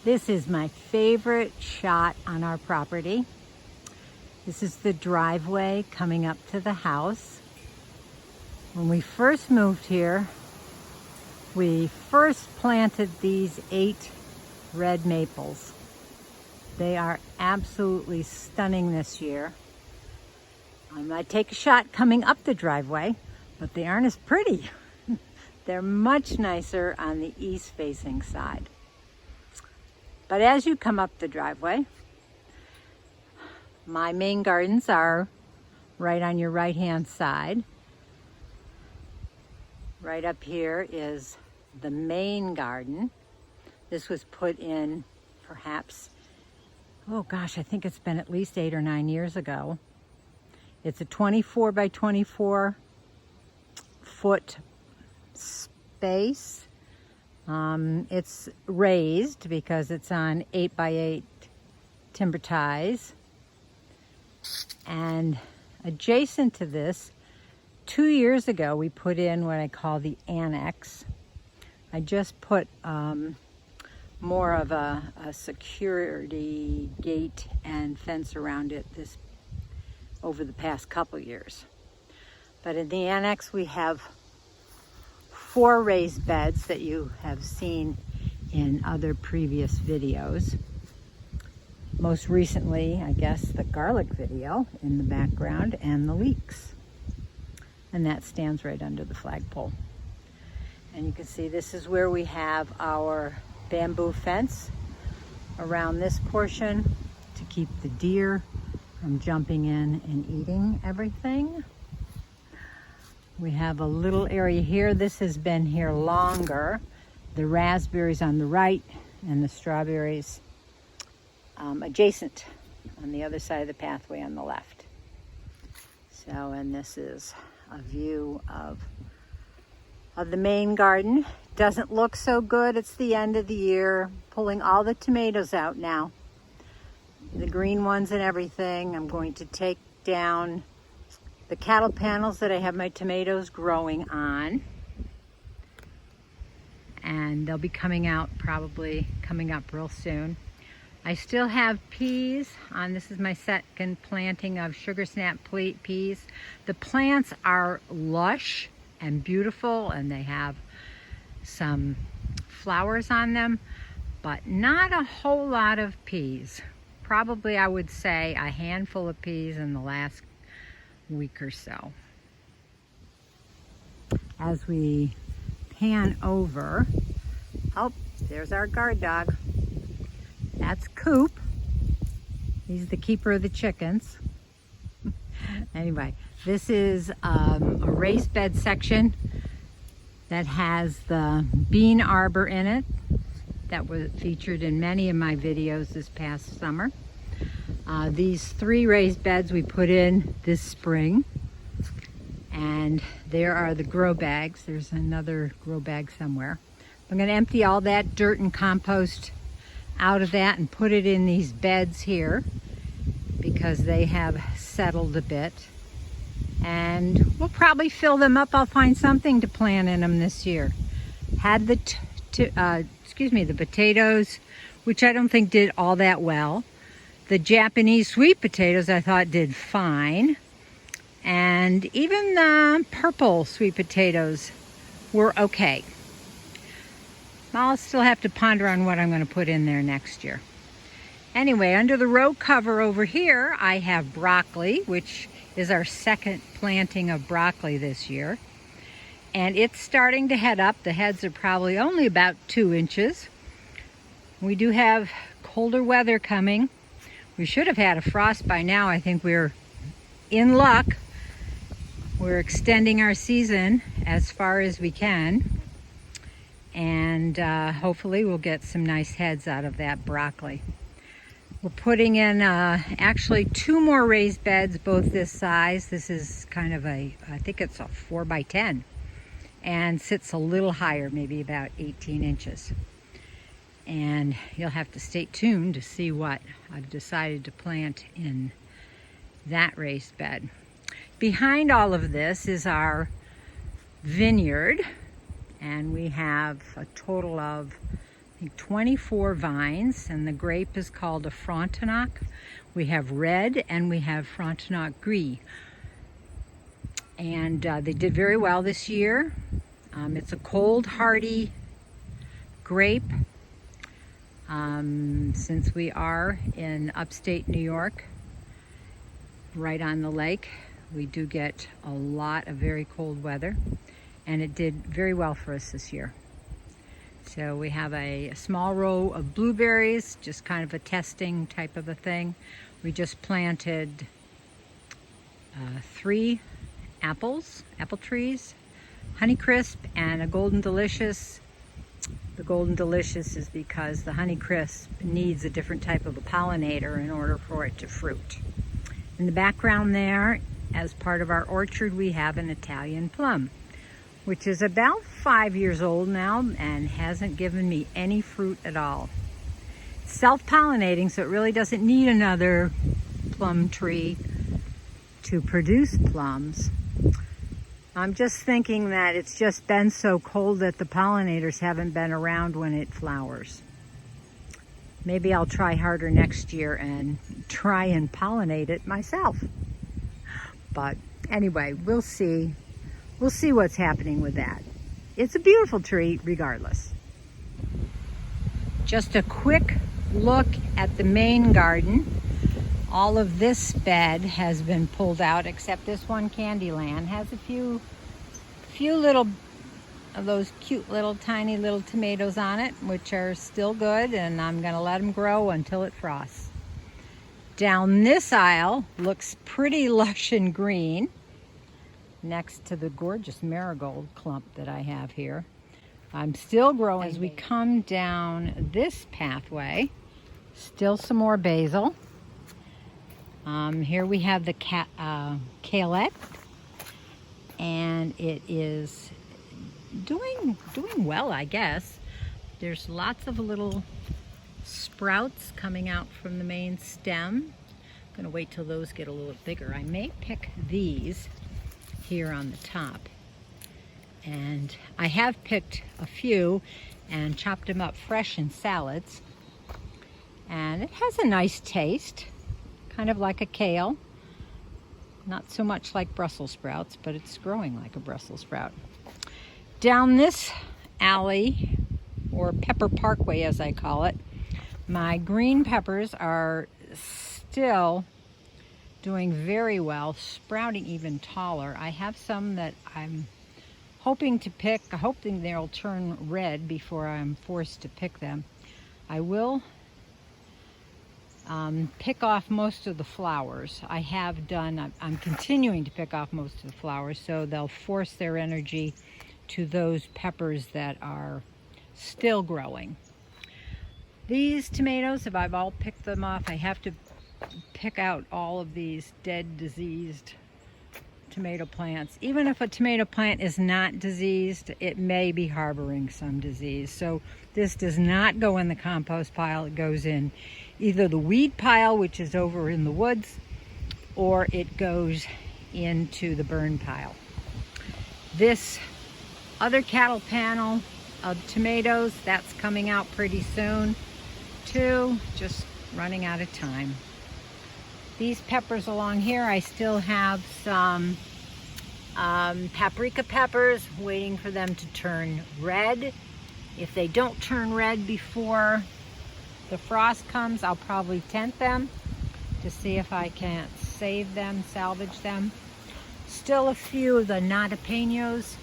This is my favorite shot on our property. This is the driveway coming up to the house. When we first moved here, we first planted these 8 red maples. They are absolutely stunning this year. I might take a shot coming up the driveway, but they aren't as pretty. They're much nicer on the east-facing side. But as you come up the driveway, my main gardens are right on your right-hand side. Right up here is the main garden. This was put in perhaps, oh gosh, I think it's been at least 8 or 9 years ago. It's a 24 by 24 foot space. It's raised because it's on 8 by 8 timber ties. And adjacent to this, 2 years ago, we put in what I call the annex. I just put more of a security gate and fence around it over the past couple years. But in the annex, we have 4 raised beds that you have seen in other previous videos. Most recently, I guess, the garlic video in the background and the leeks. And that stands right under the flagpole. And you can see this is where we have our bamboo fence around this portion to keep the deer from jumping in and eating everything. We have a little area here. This has been here longer. The raspberries on the right and the strawberries adjacent on the other side of the pathway on the left. So, and this is a view of the main garden. Doesn't look so good. It's the end of the year. Pulling all the tomatoes out now. The green ones and everything. I'm going to take down the cattle panels that I have my tomatoes growing on. And they'll be coming out, probably coming up real soon. I still have peas on. This is my second planting of sugar snap peas. The plants are lush and beautiful, and they have some flowers on them, but not a whole lot of peas. Probably, I would say, a handful of peas in the last week or so. As we pan over, oh, there's our guard dog. That's Coop. He's the keeper of the chickens. Anyway, this is a raised bed section that has the bean arbor in it that was featured in many of my videos this past summer. These 3 raised beds we put in this spring, and there are the grow bags. There's another grow bag somewhere. I'm going to empty all that dirt and compost out of that and put it in these beds here because they have settled a bit, and we'll probably fill them up. I'll find something to plant in them this year. Had the the potatoes, which I don't think did all that well. The Japanese sweet potatoes I thought did fine, and even the purple sweet potatoes were okay. I'll still have to ponder on what I'm going to put in there next year. Anyway, under the row cover over here, I have broccoli, which is our second planting of broccoli this year. And it's starting to head up. The heads are probably only about 2 inches. We do have colder weather coming. We should have had a frost by now. I think we're in luck. We're extending our season as far as we can. And hopefully we'll get some nice heads out of that broccoli. We're putting in actually 2 more raised beds, both this size. This is kind of I think it's a 4 by 10, and sits a little higher, maybe about 18 inches. And you'll have to stay tuned to see what I've decided to plant in that raised bed. Behind all of this is our vineyard. And we have a total of, I think 24 vines, and the grape is called a Frontenac. We have red and we have Frontenac Gris. And they did very well this year. It's a cold, hardy grape. Since we are in upstate New York, right on the lake, we do get a lot of very cold weather, and it did very well for us this year. So we have a small row of blueberries, just kind of a testing type of a thing. We just planted 3 apple trees, Honeycrisp and a Golden Delicious. The Golden Delicious is because the Honeycrisp needs a different type of a pollinator in order for it to fruit. In the background there, as part of our orchard, we have an Italian plum, which is about 5 years old now and hasn't given me any fruit at all. It's self-pollinating, so it really doesn't need another plum tree to produce plums. I'm just thinking that it's just been so cold that the pollinators haven't been around when it flowers. Maybe I'll try harder next year and try and pollinate it myself. But anyway, we'll see. We'll see what's happening with that. It's a beautiful tree regardless. Just a quick look at the main garden. All of this bed has been pulled out except this one, Candyland. Has a few little of those cute little tiny little tomatoes on it, which are still good, and I'm gonna let them grow until it frosts. Down this aisle looks pretty lush and green next to the gorgeous marigold clump that I have here. I'm still growing. As we come down this pathway, still some more basil. Here we have the Caillet, and it is doing well, I guess. There's lots of little sprouts coming out from the main stem. I'm gonna wait till those get a little bigger. I may pick these here on the top, and I have picked a few and chopped them up fresh in salads, and it has a nice taste. Kind of like a kale. Not so much like Brussels sprouts, but it's growing like a Brussels sprout. Down this alley, or Pepper Parkway as I call it, my green peppers are still doing very well, sprouting even taller. I have some that I'm hoping to pick, hoping they'll turn red before I'm forced to pick them. I will pick off most of the flowers. I'm continuing to pick off most of the flowers, so they'll force their energy to those peppers that are still growing. These tomatoes, if I've all picked them off, I have to pick out all of these dead, diseased tomato plants. Even if a tomato plant is not diseased, it may be harboring some disease. So this does not go in the compost pile. It goes in either the weed pile, which is over in the woods, or it goes into the burn pile. This other cattle panel of tomatoes, that's coming out pretty soon too, just running out of time. These peppers along here, I still have some paprika peppers, waiting for them to turn red. If they don't turn red before the frost comes, I'll probably tent them to see if I can't save them, salvage them. Still a few of the nadapenos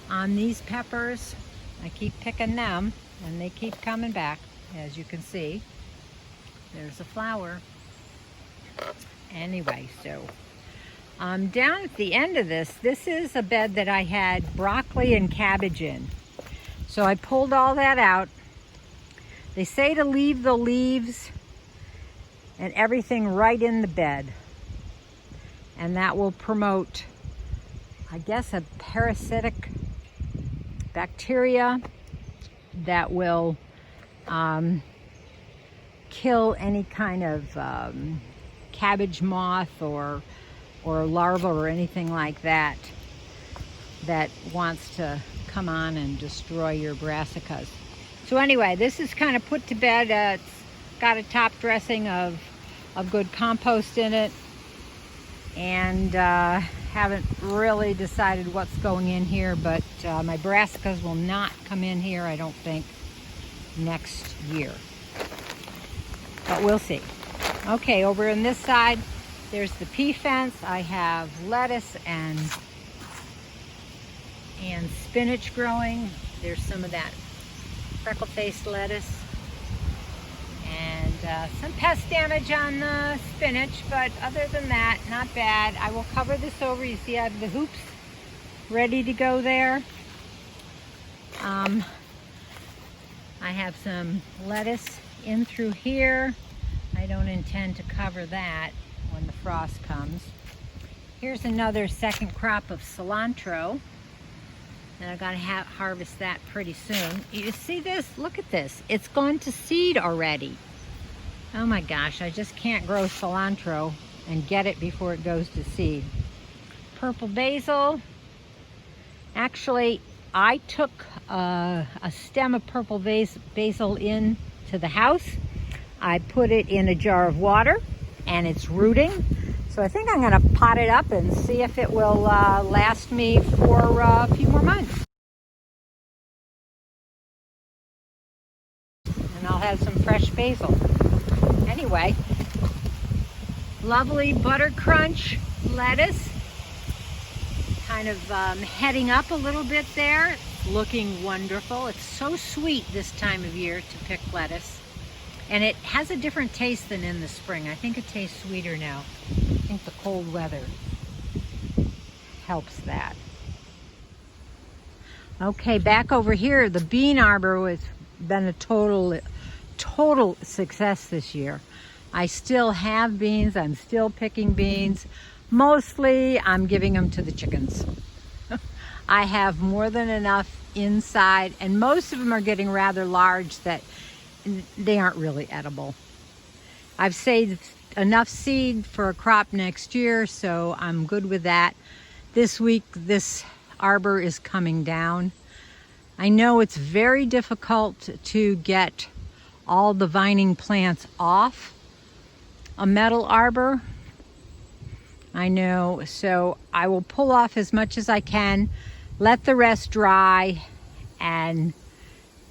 on these peppers. I keep picking them and they keep coming back. As you can see, there's a flower. Anyway, so down at the end of this is a bed that I had broccoli and cabbage in. So I pulled all that out. They say to leave the leaves and everything right in the bed, and that will promote, I guess, a parasitic bacteria that will kill any kind of cabbage moth or larva or anything like that that wants to come on and destroy your brassicas. So anyway, this is kind of put to bed. It's got a top dressing of good compost in it, and haven't really decided what's going in here, but my brassicas will not come in here, I don't think, next year. But we'll see. Okay, over on this side, there's the pea fence. I have lettuce and spinach growing. There's some of that freckle-faced lettuce. And some pest damage on the spinach, but other than that, not bad. I will cover this over. You see I have the hoops ready to go there. I have some lettuce in through here. I don't intend to cover that when the frost comes. Here's another second crop of cilantro, and I've got to harvest that pretty soon. You see this? Look at this. It's gone to seed already. Oh my gosh, I just can't grow cilantro and get it before it goes to seed. Purple basil. Actually, I took a stem of purple basil into the house. I put it in a jar of water and it's rooting. So I think I'm gonna pot it up and see if it will last me for a few more months. And I'll have some fresh basil. Anyway, lovely butter crunch lettuce, kind of heading up a little bit there, looking wonderful. It's so sweet this time of year to pick lettuce, and it has a different taste than in the spring. I think it tastes sweeter now. I think the cold weather helps that. Okay, back over here, the bean arbor has been a total success this year. I still have beans. I'm still picking beans. Mostly I'm giving them to the chickens. I have more than enough inside, and most of them are getting rather large that they aren't really edible. I've saved enough seed for a crop next year, so I'm good with that. This week this arbor is coming down. I know it's very difficult to get all the vining plants off a metal arbor. I know, so I will pull off as much as I can, let the rest dry, and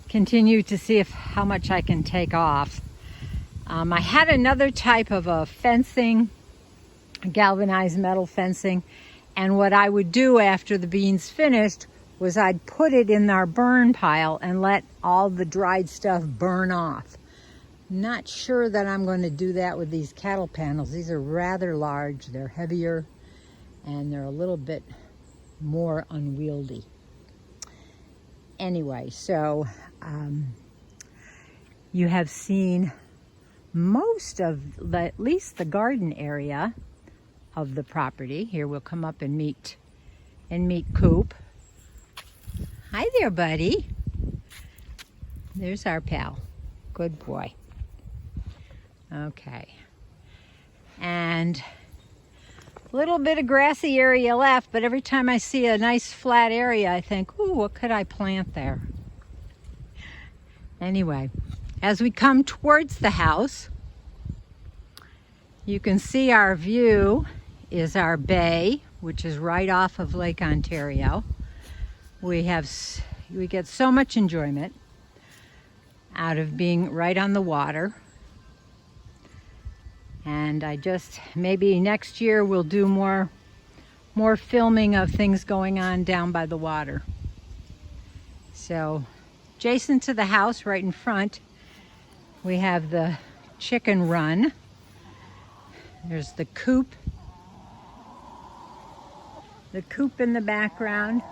continue to see how much I can take off. I had another type of a fencing, galvanized metal fencing, and what I would do after the beans finished was I'd put it in our burn pile and let all the dried stuff burn off. Not sure that I'm going to do that with these cattle panels. These are rather large, they're heavier, and they're a little bit more unwieldy. Anyway, so you have seen most of at least the garden area of the property. Here we'll come up and meet Coop. Hi there, buddy. There's our pal. Good boy. Okay, and a little bit of grassy area left, but every time I see a nice flat area, I think, ooh, what could I plant there? Anyway, as we come towards the house, you can see our view is our bay, which is right off of Lake Ontario. We get so much enjoyment out of being right on the water. And maybe next year we'll do more filming of things going on down by the water. So, adjacent to the house, right in front, we have the chicken run. There's the coop. The coop in the background,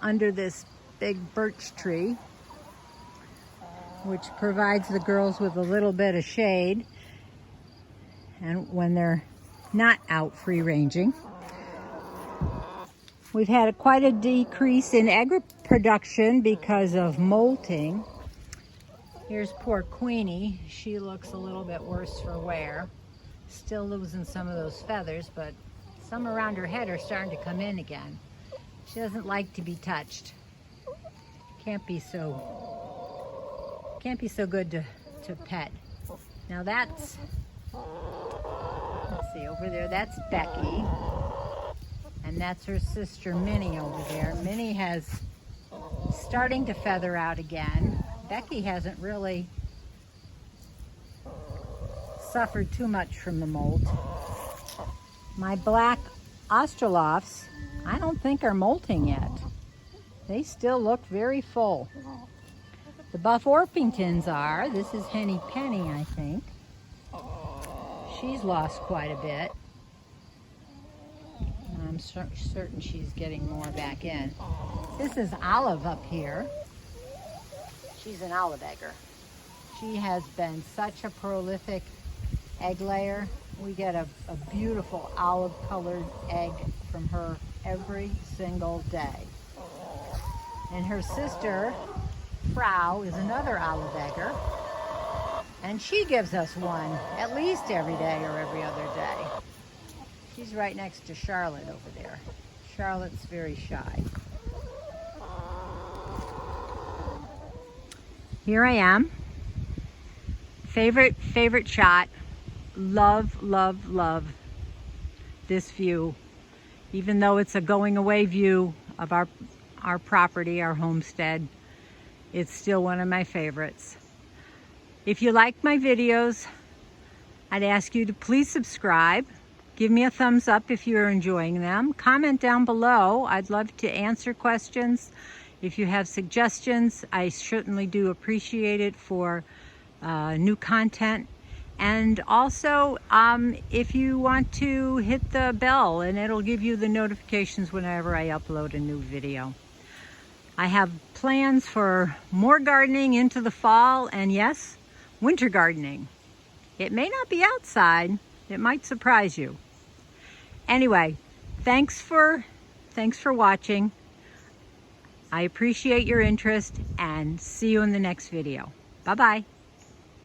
under this big birch tree, which provides the girls with a little bit of shade. And when they're not out free ranging. We've had quite a decrease in egg production because of molting. Here's poor Queenie. She looks a little bit worse for wear. Still losing some of those feathers, but some around her head are starting to come in again. She doesn't like to be touched. Can't be so Can't be so good to pet. Now that's, let's see, over there, that's Becky. And that's her sister Minnie over there. Minnie has starting to feather out again. Becky hasn't really suffered too much from the molt. My black Australofts, I don't think are molting yet. They still look very full. The Buff Orpingtons are. This is Henny Penny, I think. She's lost quite a bit. I'm certain she's getting more back in. This is Olive up here. She's an olive egger. She has been such a prolific egg layer. We get a beautiful olive colored egg from her every single day. And her sister, Frau, is another olive egger. And she gives us one at least every day or every other day. She's right next to Charlotte over there. Charlotte's very shy. Here I am. Favorite shot. Love, love, love this view. Even though it's a going away view of our property, our homestead, it's still one of my favorites. If you like my videos, I'd ask you to please subscribe. Give me a thumbs up if you're enjoying them. Comment down below. I'd love to answer questions. If you have suggestions, I certainly do appreciate it for new content. And also, if you want to hit the bell, and it'll give you the notifications whenever I upload a new video. I have plans for more gardening into the fall, and yes, winter gardening. It may not be outside. It might surprise you. Anyway, thanks for watching. I appreciate your interest, and see you in the next video. Bye-bye.